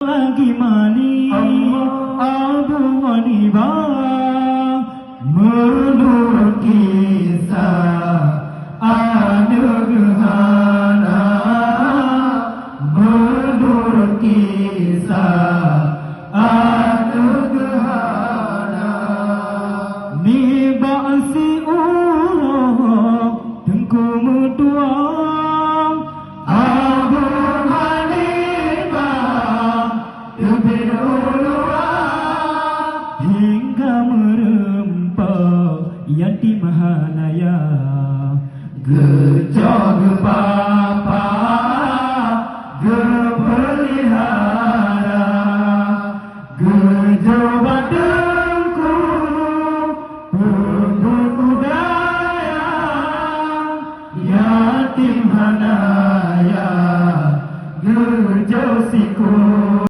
lagi mani Abu Hanifah menurut kisah Anugerhana menurut kisah Anugerhana ni ba'si urang tengku mutuang Abu Hanifah lebih uluan hingga merempah Yanti Mahanaya Gejog Papa